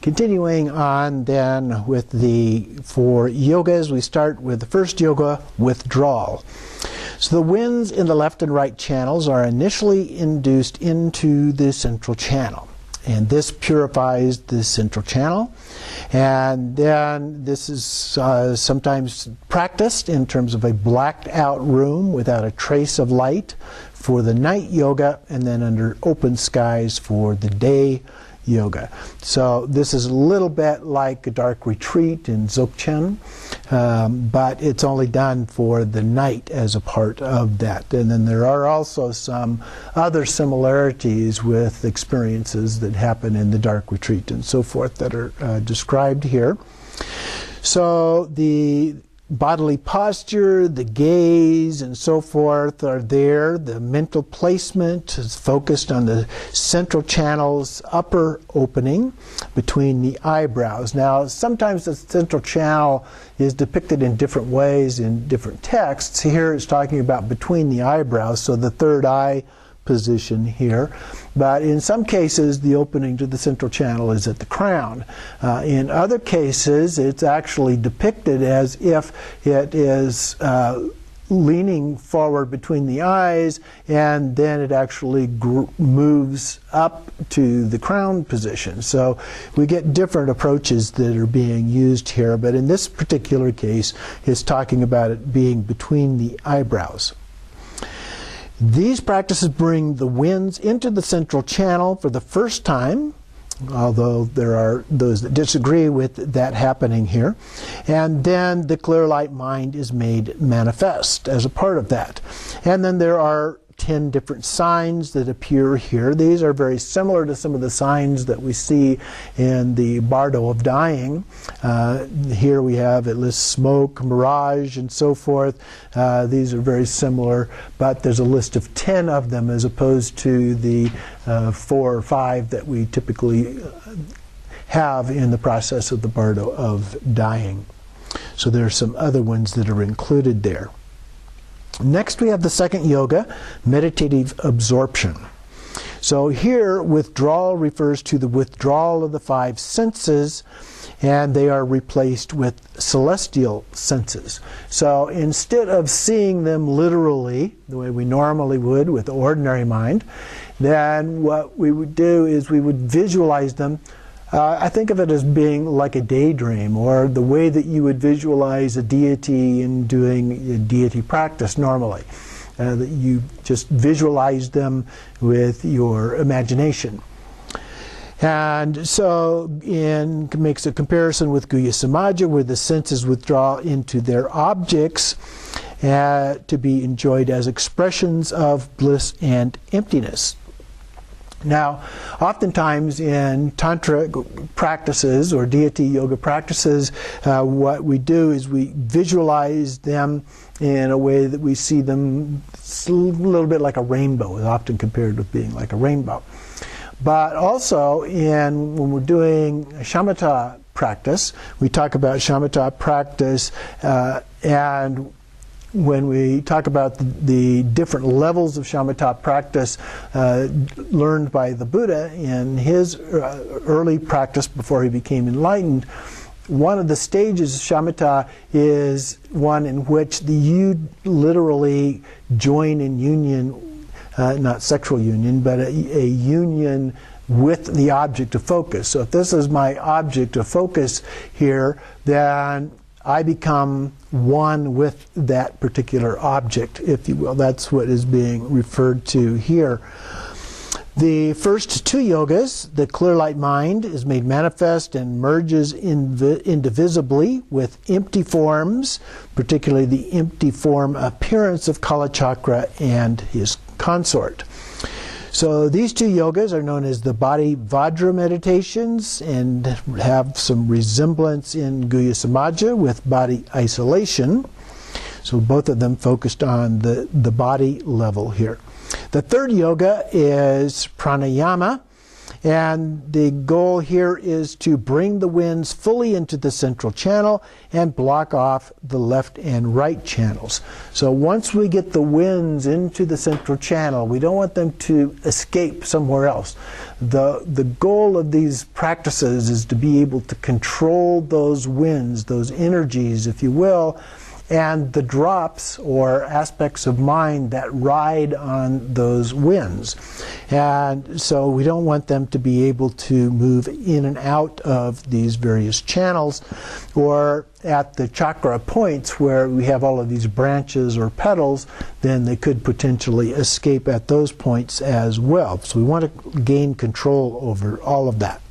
Continuing on then with the 4 yogas, we start with the first yoga, withdrawal. So the winds in the left and right channels are initially induced into the central channel. And this purifies the central channel. And then this is sometimes practiced in terms of a blacked out room without a trace of light for the night yoga, and then under open skies for the day yoga. So this is a little bit like a dark retreat in Dzogchen, but it's only done for the night as a part of that. And then there are also some other similarities with experiences that happen in the dark retreat and so forth that are described here. So the bodily posture, the gaze, and so forth are there. The mental placement is focused on the central channel's upper opening between the eyebrows. Now, sometimes the central channel is depicted in different ways in different texts. Here it's talking about between the eyebrows, so the third eye position here. But in some cases, the opening to the central channel is at the crown. In other cases, it's actually depicted as if it is leaning forward between the eyes, and then it actually moves up to the crown position. So we get different approaches that are being used here, but in this particular case, it's talking about it being between the eyebrows. These practices bring the winds into the central channel for the first time, although there are those that disagree with that happening here. And then the clear light mind is made manifest as a part of that. And then there are 10 different signs that appear here. These are very similar to some of the signs that we see in the Bardo of Dying. Here we have, it lists smoke, mirage, and so forth. These are very similar, but there's a list of 10 of them as opposed to the 4 or 5 that we typically have in the process of the Bardo of Dying. So there are some other ones that are included there. Next we have the second yoga, meditative absorption. So here withdrawal refers to the withdrawal of the 5 senses, and they are replaced with celestial senses. So instead of seeing them literally, the way we normally would with the ordinary mind, then what we would do is we would visualize them. I think of it as being like a daydream, or the way that you would visualize a deity in doing a deity practice normally. That you just visualize them with your imagination. And so makes a comparison with Guhya Samaja, where the senses withdraw into their objects to be enjoyed as expressions of bliss and emptiness. Now, oftentimes in Tantra practices or deity yoga practices, what we do is we visualize them in a way that we see them a little bit like a rainbow, is often compared with being like a rainbow. But also, when we're doing shamatha practice, we talk about shamatha practice, and when we talk about the different levels of shamatha practice learned by the Buddha in his early practice before he became enlightened, one of the stages of shamatha is one in which you literally join in union, not sexual union, but a union with the object of focus. So if this is my object of focus here, then I become one with that particular object, if you will. That's what is being referred to here. The first 2 yogas, the clear light mind is made manifest and merges indivisibly with empty forms, particularly the empty form appearance of Kalachakra and his consort. So these 2 yogas are known as the Body Vajra meditations and have some resemblance in Guhya Samaja with body isolation. So both of them focused on the body level here. The third yoga is pranayama, And the goal here is to bring the winds fully into the central channel and block off the left and right channels. So once we get the winds into the central channel, we don't want them to escape somewhere else. The goal of these practices is to be able to control those winds, those energies, if you will, and the drops or aspects of mind that ride on those winds. And so we don't want them to be able to move in and out of these various channels, or at the chakra points where we have all of these branches or petals, then they could potentially escape at those points as well. So we want to gain control over all of that.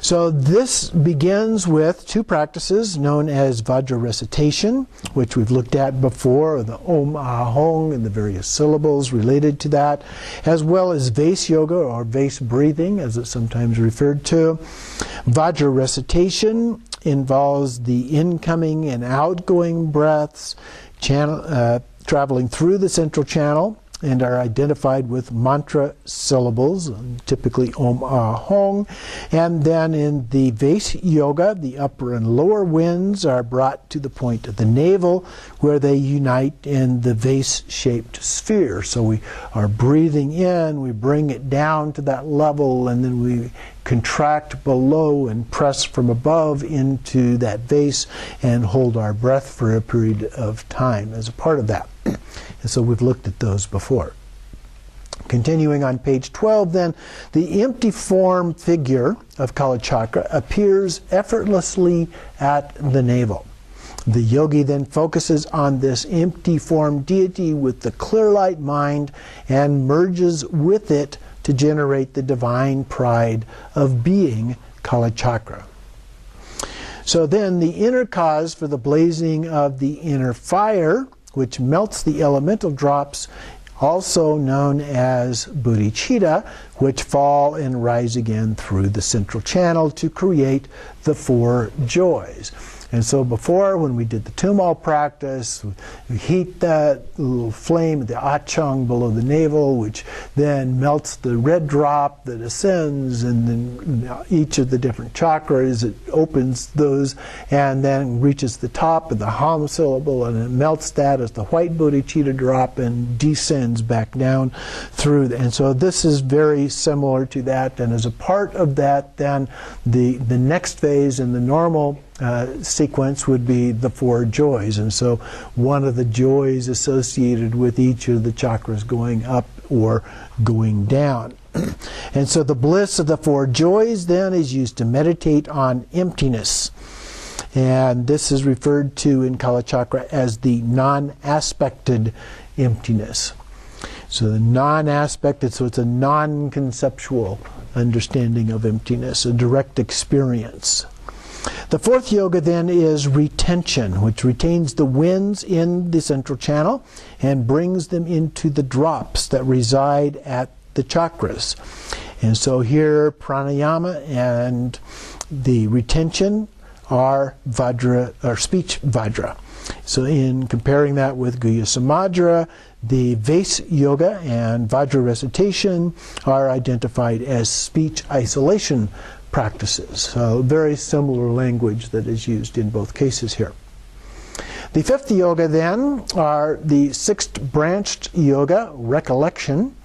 So this begins with two practices known as Vajra recitation, which we've looked at before, the Om Ah Hong and the various syllables related to that, as well as Vase Yoga or Vase breathing, as it's sometimes referred to. Vajra recitation involves the incoming and outgoing breaths traveling through the central channel, and are identified with mantra syllables, typically Om Ah Hong. And then in the Vase Yoga, the upper and lower winds are brought to the point of the navel, where they unite in the vase-shaped sphere. So we are breathing in, we bring it down to that level, and then we contract below and press from above into that vase and hold our breath for a period of time as a part of that. And so we've looked at those before. Continuing on page 12 then, the empty form figure of Kalachakra appears effortlessly at the navel. The yogi then focuses on this empty form deity with the clear light mind and merges with it to generate the divine pride of being Kalachakra. So then the inner cause for the blazing of the inner fire, which melts the elemental drops, also known as bodhicitta, which fall and rise again through the central channel to create the four joys. And so before, when we did the Tumal practice, we heat that little flame, the achang below the navel, which then melts the red drop that ascends, and then each of the different chakras, it opens those and then reaches the top of the Ham syllable, and it melts that as the white bodhicitta drop and descends back down through. And so this is very similar to that, and as a part of that, then the next phase in the normal sequence would be the four joys. And so one of the joys associated with each of the chakras going up or going down. And so the bliss of the four joys then is used to meditate on emptiness. And this is referred to in Kalachakra as the non-aspected emptiness. So the non-aspected, so it's a non-conceptual understanding of emptiness, a direct experience. The fourth yoga then is retention, which retains the winds in the central channel and brings them into the drops that reside at the chakras. And so here pranayama and the retention are Vajra, or speech Vajra. So in comparing that with Guhya Samadra, the Vase Yoga and Vajra recitation are identified as speech isolation practices. So very similar language that is used in both cases here. The fifth yoga then are the sixth branched yoga, recollection.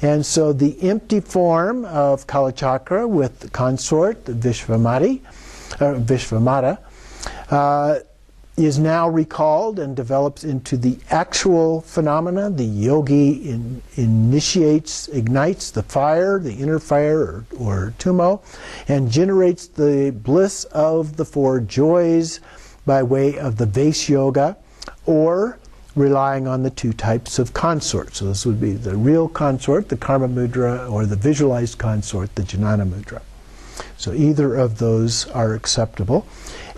And so the empty form of Kalachakra with the consort, the Vishvamata, is now recalled and develops into the actual phenomena. The yogi ignites the fire, the inner fire or tumo, and generates the bliss of the four joys by way of the Vase Yoga, or relying on the two types of consort. So this would be the real consort, the Karma Mudra, or the visualized consort, the Jnana Mudra. So either of those are acceptable.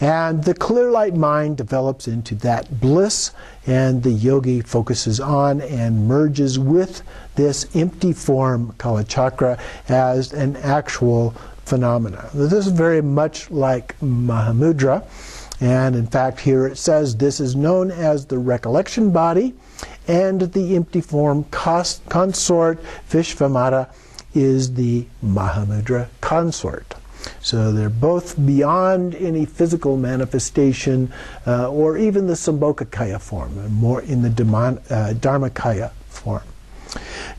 And the clear light mind develops into that bliss, and the yogi focuses on and merges with this empty form, Kalachakra, as an actual phenomena. This is very much like Mahamudra, and in fact here it says this is known as the recollection body, and the empty form consort Vishvamata is the Mahamudra consort. So they're both beyond any physical manifestation or even the Sambhogakaya form, and more in the Dharmakaya form.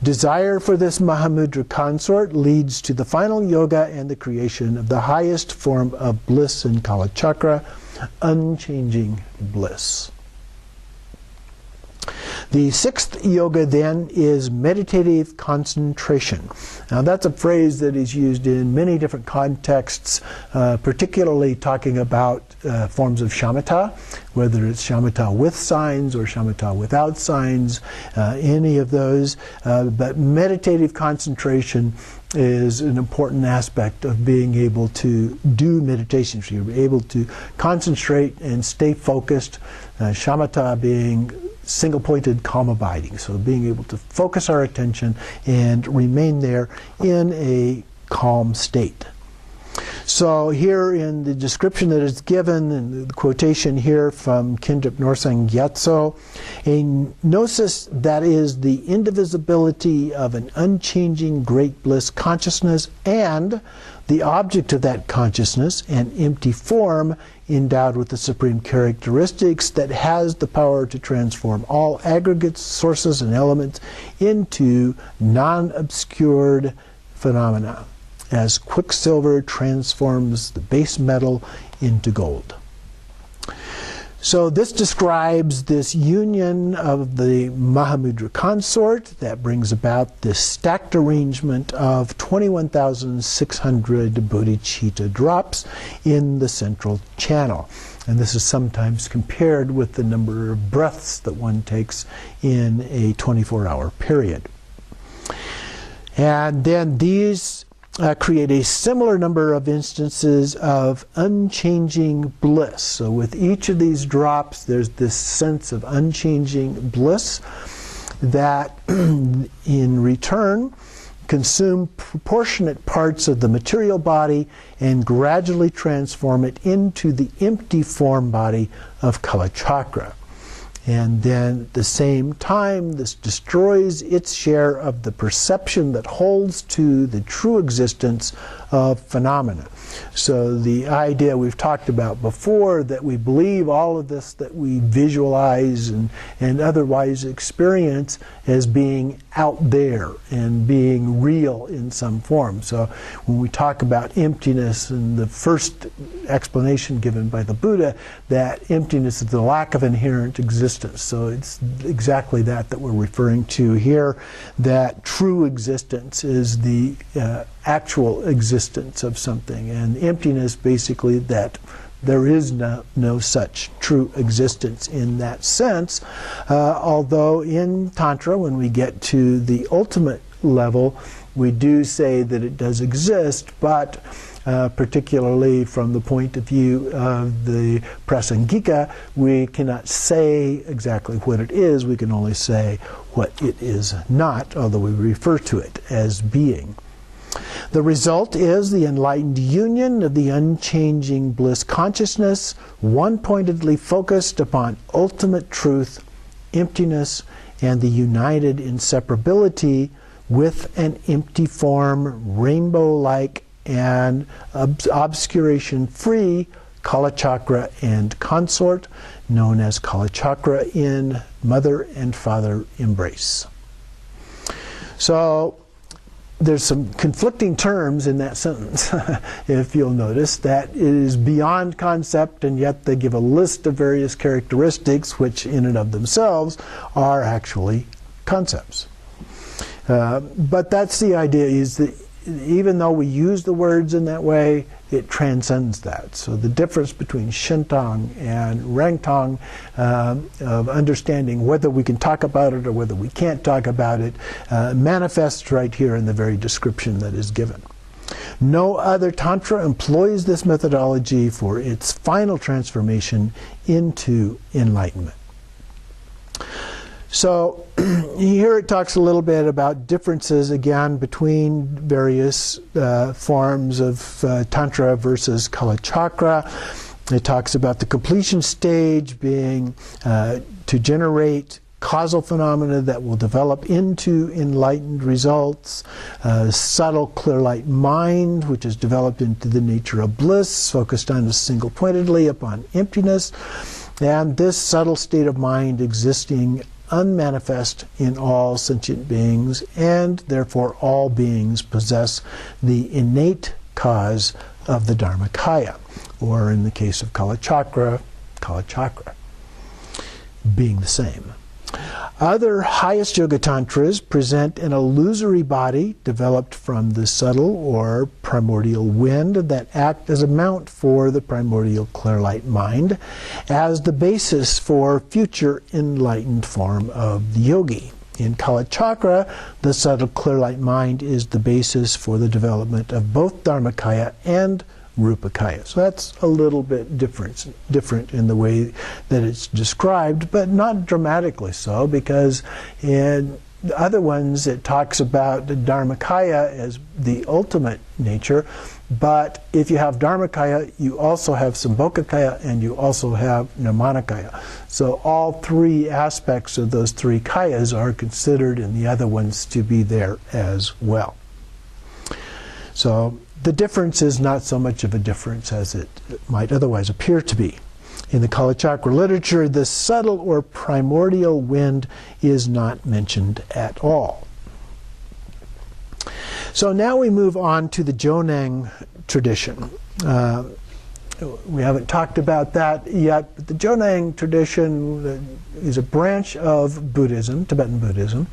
Desire for this Mahamudra consort leads to the final yoga and the creation of the highest form of bliss in Kalachakra, unchanging bliss. The sixth yoga then is meditative concentration. Now that's a phrase that is used in many different contexts, particularly talking about forms of shamatha, whether it's shamatha with signs or shamatha without signs, any of those. But meditative concentration is an important aspect of being able to do meditation. So you're able to concentrate and stay focused, shamatha being single-pointed calm abiding, so being able to focus our attention and remain there in a calm state. So here in the description that is given, in the quotation here from Kendrick Norsang Gyatso, a gnosis that is the indivisibility of an unchanging great bliss consciousness and the object of that consciousness, an empty form endowed with the supreme characteristics that has the power to transform all aggregates, sources, and elements into non-obscured phenomena, as quicksilver transforms the base metal into gold. So this describes this union of the Mahamudra consort that brings about this stacked arrangement of 21,600 bodhicitta drops in the central channel. And this is sometimes compared with the number of breaths that one takes in a 24-hour period. And then these create a similar number of instances of unchanging bliss. So with each of these drops, there's this sense of unchanging bliss that in return consume proportionate parts of the material body and gradually transform it into the empty form body of Kalachakra. And then at the same time, this destroys its share of the perception that holds to the true existence of phenomena. So the idea we've talked about before, that we believe all of this that we visualize and otherwise experience as being out there and being real in some form. So when we talk about emptiness, and the first explanation given by the Buddha, that emptiness is the lack of inherent existence. So it's exactly that we're referring to here, that true existence is the actual existence of something, and emptiness basically that there is no such true existence in that sense, although in Tantra, when we get to the ultimate level, we do say that it does exist, but particularly from the point of view of the Prasangika, we cannot say exactly what it is. We can only say what it is not, although we refer to it as being. The result is the enlightened union of the unchanging bliss consciousness, one-pointedly focused upon ultimate truth, emptiness, and the united inseparability with an empty form, rainbow-like and obscuration-free Kalachakra and consort, known as Kalachakra in mother and father embrace. So there's some conflicting terms in that sentence, if you'll notice, that it is beyond concept, and yet they give a list of various characteristics which in and of themselves are actually concepts. But that's the idea, is that even though we use the words in that way, it transcends that. So the difference between Shintang and Rangtang, of understanding whether we can talk about it or whether we can't talk about it, manifests right here in the very description that is given. No other Tantra employs this methodology for its final transformation into enlightenment. So here it talks a little bit about differences, again, between various forms of Tantra versus Kalachakra. It talks about the completion stage being to generate causal phenomena that will develop into enlightened results, subtle clear light mind, which is developed into the nature of bliss, focused on single-pointedly upon emptiness, and this subtle state of mind existing unmanifest in all sentient beings, and therefore all beings possess the innate cause of the Dharmakaya, or in the case of Kalachakra, Kalachakra, being the same. Other highest yoga tantras present an illusory body developed from the subtle or primordial wind that act as a mount for the primordial clear light mind as the basis for future enlightened form of the yogi. In Kalachakra, the subtle clear light mind is the basis for the development of both Dharmakaya and Rupakaya. So that's a little bit different in the way that it's described, but not dramatically so, because in the other ones it talks about the Dharmakaya as the ultimate nature, but if you have Dharmakaya, you also have Sambhogakaya and you also have Nirmanakaya. So all three aspects of those three kayas are considered in the other ones to be there as well. So the difference is not so much of a difference as it might otherwise appear to be. In the Kalachakra literature, the subtle or primordial wind is not mentioned at all. So now we move on to the Jonang tradition. We haven't talked about that yet, but the Jonang tradition is a branch of Buddhism, Tibetan Buddhism,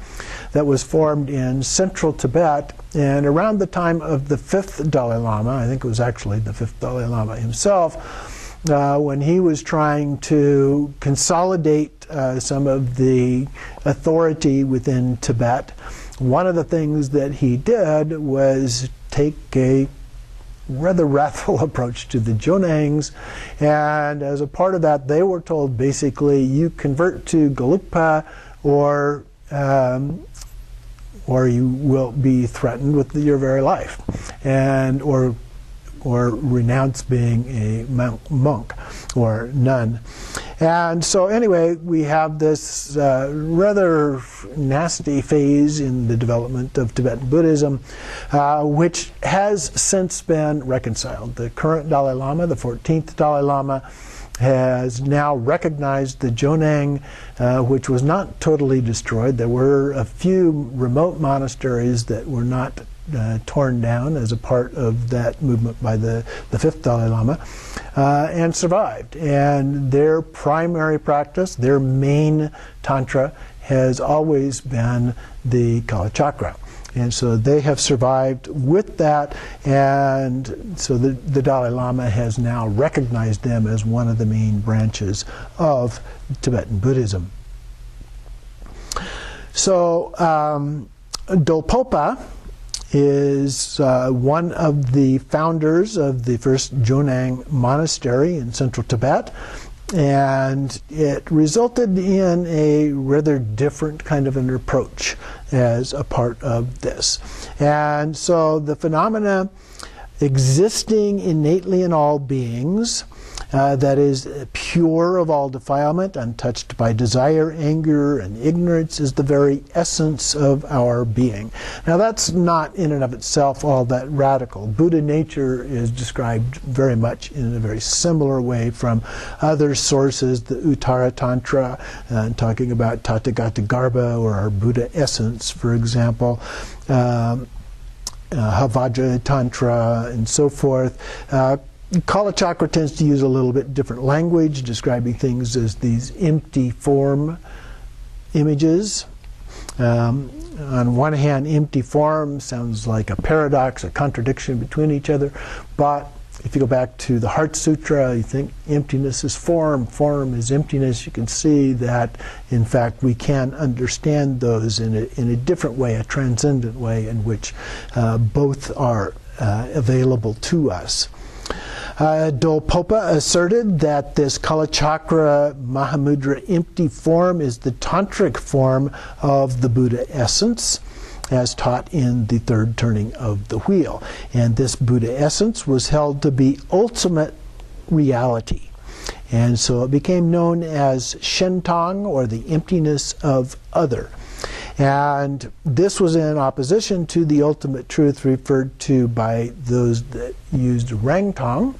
that was formed in central Tibet, and around the time of the 5th Dalai Lama, I think it was actually the 5th Dalai Lama himself, when he was trying to consolidate some of the authority within Tibet, one of the things that he did was take a rather wrathful approach to the Jonangs, and as a part of that they were told basically you convert to Gelugpa or you will be threatened with your very life, and or renounce being a monk or nun. And so anyway, we have this rather nasty phase in the development of Tibetan Buddhism, which has since been reconciled. The current Dalai Lama, the 14th Dalai Lama, has now recognized the Jonang, which was not totally destroyed. There were a few remote monasteries that were not torn down as a part of that movement by the 5th Dalai Lama, and survived. And their primary practice, their main tantra, has always been the Kalachakra. And so they have survived with that, and so the Dalai Lama has now recognized them as one of the main branches of Tibetan Buddhism. So Dolpopa is one of the founders of the first Jonang monastery in central Tibet, and it resulted in a rather different kind of an approach as a part of this. And so the phenomena existing innately in all beings, that is pure of all defilement, untouched by desire, anger, and ignorance, is the very essence of our being. Now that's not in and of itself all that radical. Buddha nature is described very much in a very similar way from other sources, the Uttara Tantra, talking about Tathagata Garbha, or our Buddha essence, for example, Havajra Tantra, and so forth. Kalachakra tends to use a little bit different language, describing things as these empty form images. On one hand, empty form sounds like a paradox, a contradiction between each other, but if you go back to the Heart Sutra, you think emptiness is form, form is emptiness. You can see that, in fact, we can understand those in a different way, a transcendent way in which both are available to us. Dolpopa asserted that this Kalachakra Mahamudra empty form is the tantric form of the Buddha essence, as taught in the third turning of the wheel. And this Buddha essence was held to be ultimate reality. And so it became known as Shentang, or the emptiness of other. And this was in opposition to the ultimate truth referred to by those that used Rangtong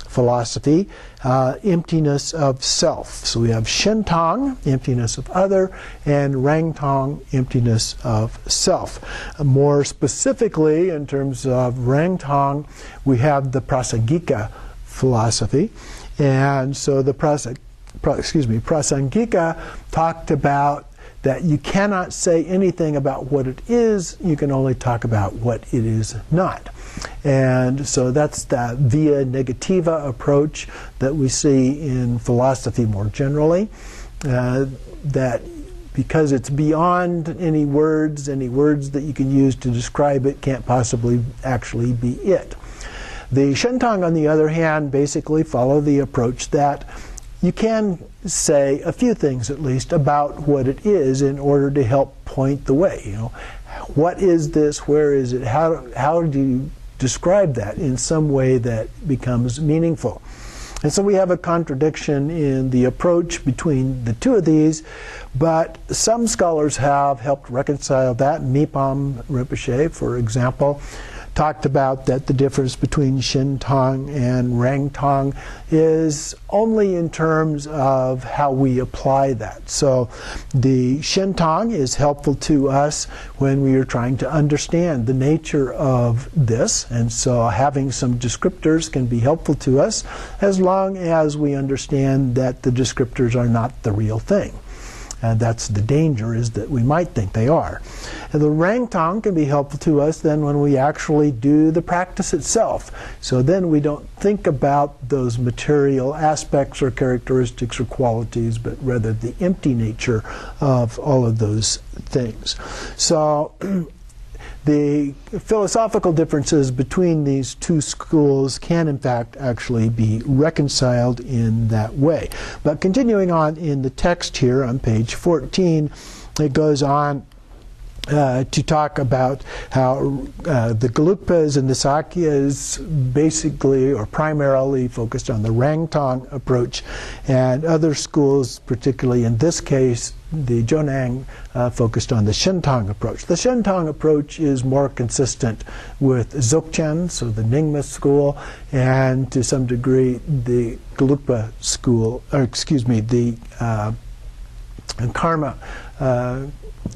philosophy, emptiness of self. So we have Shentang, emptiness of other, and Rangtong, emptiness of self. More specifically, in terms of Rangtong, we have the Prasangika philosophy. And so the Prasangika talked about that you cannot say anything about what it is, you can only talk about what it is not. And so that's the via negativa approach that we see in philosophy more generally, that because it's beyond any words that you can use to describe it can't possibly actually be it. The Shentang, on the other hand, basically follow the approach that you can say a few things at least about what it is in order to help point the way. You know, what is this? Where is it? How do you describe that in some way that becomes meaningful? And so we have a contradiction in the approach between the two of these, but some scholars have helped reconcile that. Mipam Rinpoche, for example, talked about that the difference between Shentang and Rangtong is only in terms of how we apply that. So the Shentang is helpful to us when we are trying to understand the nature of this, and so having some descriptors can be helpful to us as long as we understand that the descriptors are not the real thing. And that's the danger, is that we might think they are. And the Rangtong can be helpful to us then when we actually do the practice itself. So then we don't think about those material aspects or characteristics or qualities, but rather the empty nature of all of those things. So the philosophical differences between these two schools can in fact actually be reconciled in that way. But continuing on in the text here on page 14, it goes on to talk about how the Gelugpas and the Sakyas basically or primarily focused on the Rangtong approach, and other schools, particularly in this case the Jonang, focused on the Shentang approach. The Shentang approach is more consistent with Dzogchen, so the Nyingma school, and to some degree the Gelugpa school, or excuse me, the Karma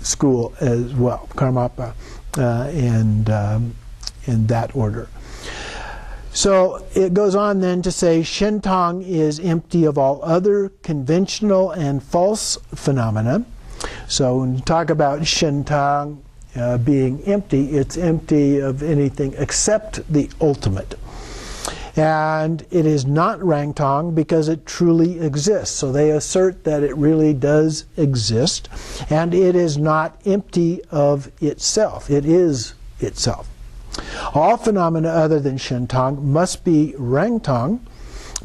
school as well, Karmapa, and in that order. So it goes on then to say Shentang is empty of all other conventional and false phenomena. So when you talk about Shentang being empty, it's empty of anything except the ultimate. And it is not Rangtong because it truly exists. So they assert that it really does exist, and it is not empty of itself. It is itself. All phenomena other than Shentang must be Rangtong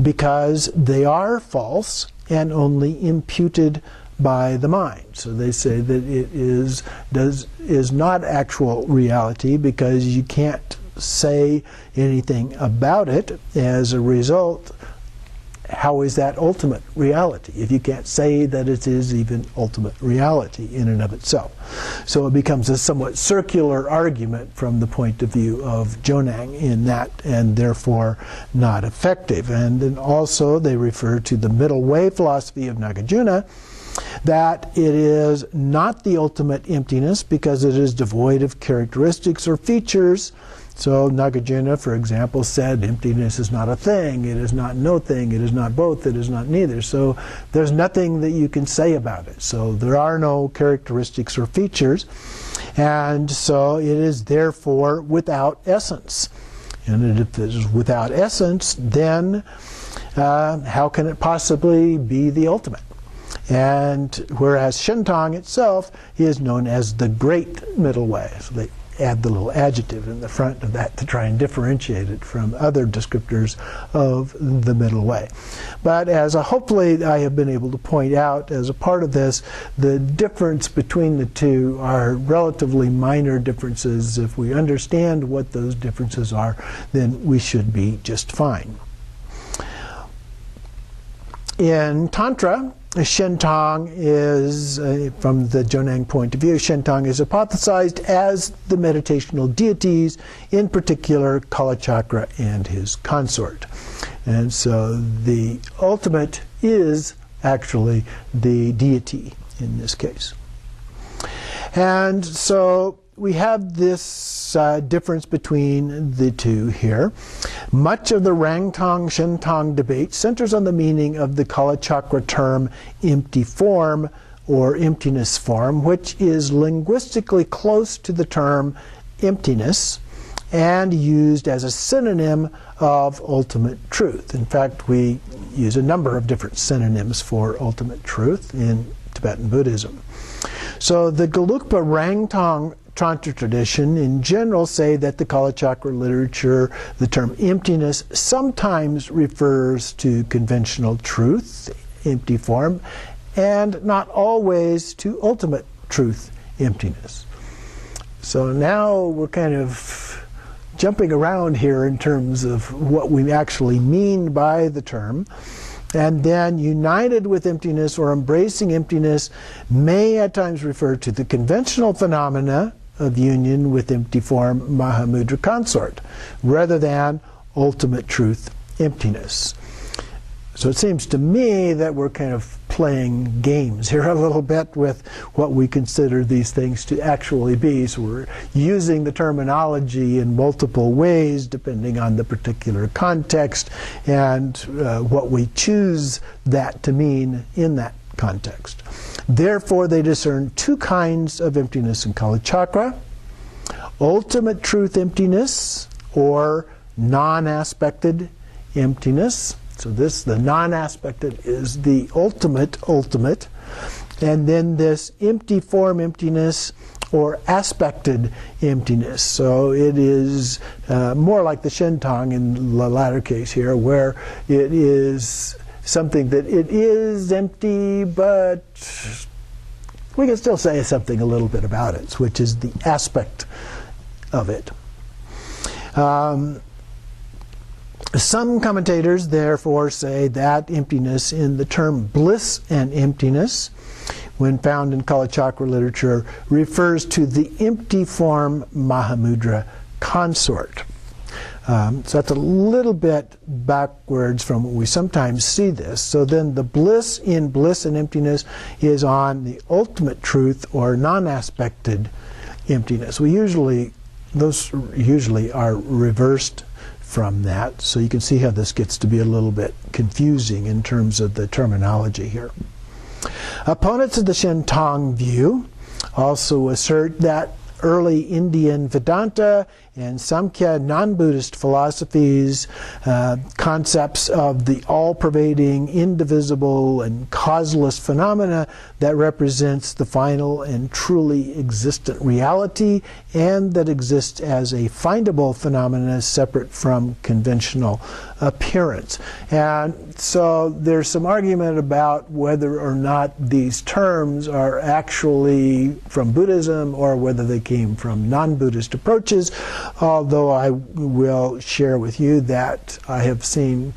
because they are false and only imputed by the mind. So they say that it is not actual reality because you can't say anything about it. As a result, how is that ultimate reality if you can't say that it is even ultimate reality in and of itself? So it becomes a somewhat circular argument from the point of view of Jonang in that, and therefore not effective. And then also they refer to the middle way philosophy of Nagarjuna, that it is not the ultimate emptiness because it is devoid of characteristics or features. So Nagarjuna, for example, said emptiness is not a thing, it is not no thing, it is not both, it is not neither. So there's nothing that you can say about it. So there are no characteristics or features, and so it is therefore without essence. And if it is without essence, then how can it possibly be the ultimate? And whereas Shentang itself is known as the great middle way. So they add the little adjective in the front of that to try and differentiate it from other descriptors of the middle way. But as hopefully I have been able to point out as a part of this, the difference between the two are relatively minor differences. If we understand what those differences are, then we should be just fine. In Tantra, Shentong is, from the Jonang point of view, Shentong is hypothesized as the meditational deities, in particular Kalachakra and his consort. And so the ultimate is actually the deity in this case. And so we have this difference between the two here. Much of the Rangtong-Shentong debate centers on the meaning of the Kalachakra term empty form or emptiness form, which is linguistically close to the term emptiness and used as a synonym of ultimate truth. In fact, we use a number of different synonyms for ultimate truth in Tibetan Buddhism. So the Gelugpa Rangtong Tantra tradition in general say that the Kalachakra literature, the term emptiness, sometimes refers to conventional truth, empty form, and not always to ultimate truth, emptiness. So now we're kind of jumping around here in terms of what we actually mean by the term. And then united with emptiness or embracing emptiness may at times refer to the conventional phenomena of union with empty form Mahamudra consort, rather than ultimate truth emptiness. So it seems to me that we're kind of playing games here a little bit with what we consider these things to actually be. So we're using the terminology in multiple ways depending on the particular context and what we choose that to mean in that context. Therefore, they discern two kinds of emptiness in Kalachakra: ultimate truth emptiness or non-aspected emptiness. So the non-aspected is the ultimate, and then this empty form emptiness or aspected emptiness. So it is more like the Shentong in the latter case here, where it is something that it is empty, but we can still say something a little bit about it, which is the aspect of it. Some commentators therefore say that emptiness in the term bliss and emptiness, when found in Kalachakra literature, refers to the empty form Mahamudra consort. So that's a little bit backwards from what we sometimes see this. So then the bliss in bliss and emptiness is on the ultimate truth or non-aspected emptiness. Those usually are reversed from that. So you can see how this gets to be a little bit confusing in terms of the terminology here. Opponents of the Shentong view also assert that early Indian Vedanta and Samkhya non-Buddhist philosophies, concepts of the all-pervading, indivisible, and causeless phenomena that represents the final and truly existent reality, and that exists as a findable phenomena separate from conventional appearance. And so there's some argument about whether or not these terms are actually from Buddhism or whether they came from non-Buddhist approaches, although I will share with you that I have seen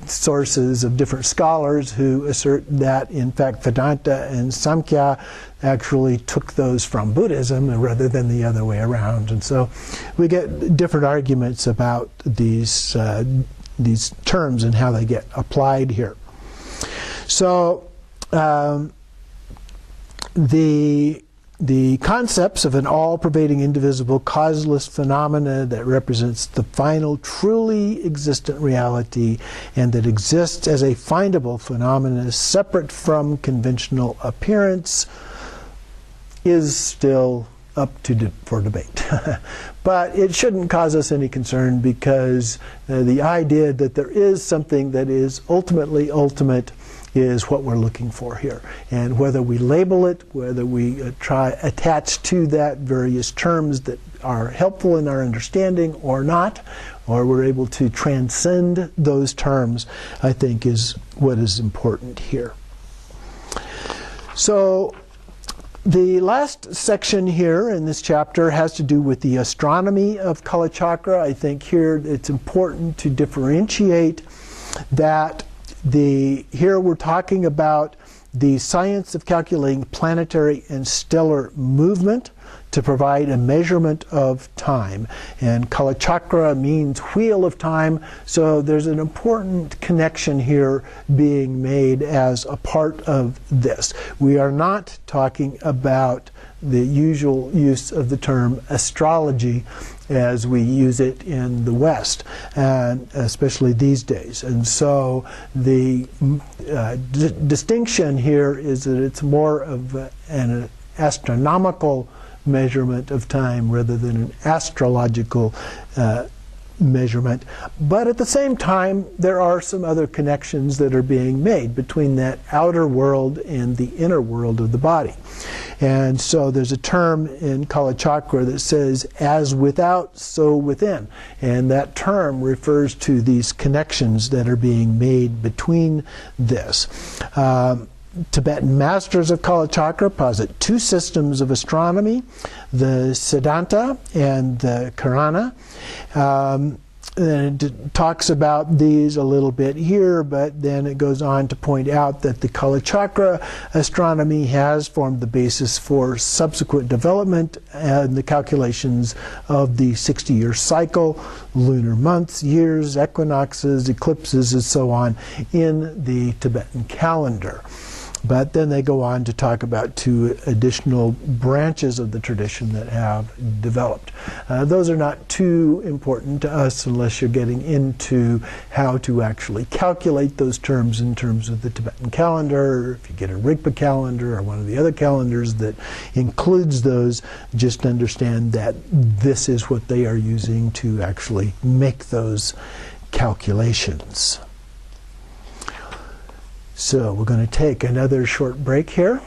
sources of different scholars who assert that, in fact, Vedanta and Samkhya actually took those from Buddhism rather than the other way around. And so we get different arguments about these terms and how they get applied here. So the concepts of an all-pervading, indivisible, causeless phenomena that represents the final, truly existent reality and that exists as a findable phenomena separate from conventional appearance is still up for debate. But it shouldn't cause us any concern, because the idea that there is something that is ultimately ultimate is what we're looking for here. And whether we label it, whether we attach to that various terms that are helpful in our understanding or not, or we're able to transcend those terms, I think is what is important here. So the last section here in this chapter has to do with the astronomy of Kalachakra. I think here it's important to differentiate that Here we're talking about the science of calculating planetary and stellar movement to provide a measurement of time. And Kalachakra means wheel of time, so there's an important connection here being made as a part of this. We are not talking about the usual use of the term astrology as we use it in the West, and especially these days. And so the distinction here is that it's more of an astronomical measurement of time rather than an astrological measurement. But at the same time, there are some other connections that are being made between that outer world and the inner world of the body. And so there's a term in Kalachakra that says, as without, so within. And that term refers to these connections that are being made between this. Tibetan masters of Kalachakra posit two systems of astronomy, the Siddhanta and the Karana. And it talks about these a little bit here, but then it goes on to point out that the Kalachakra astronomy has formed the basis for subsequent development and the calculations of the 60-year cycle, lunar months, years, equinoxes, eclipses, and so on in the Tibetan calendar. But then they go on to talk about two additional branches of the tradition that have developed. Those are not too important to us unless you're getting into how to actually calculate those terms in terms of the Tibetan calendar, or if you get a Rigpa calendar or one of the other calendars that includes those, just understand that this is what they are using to actually make those calculations. So we're going to take another short break here.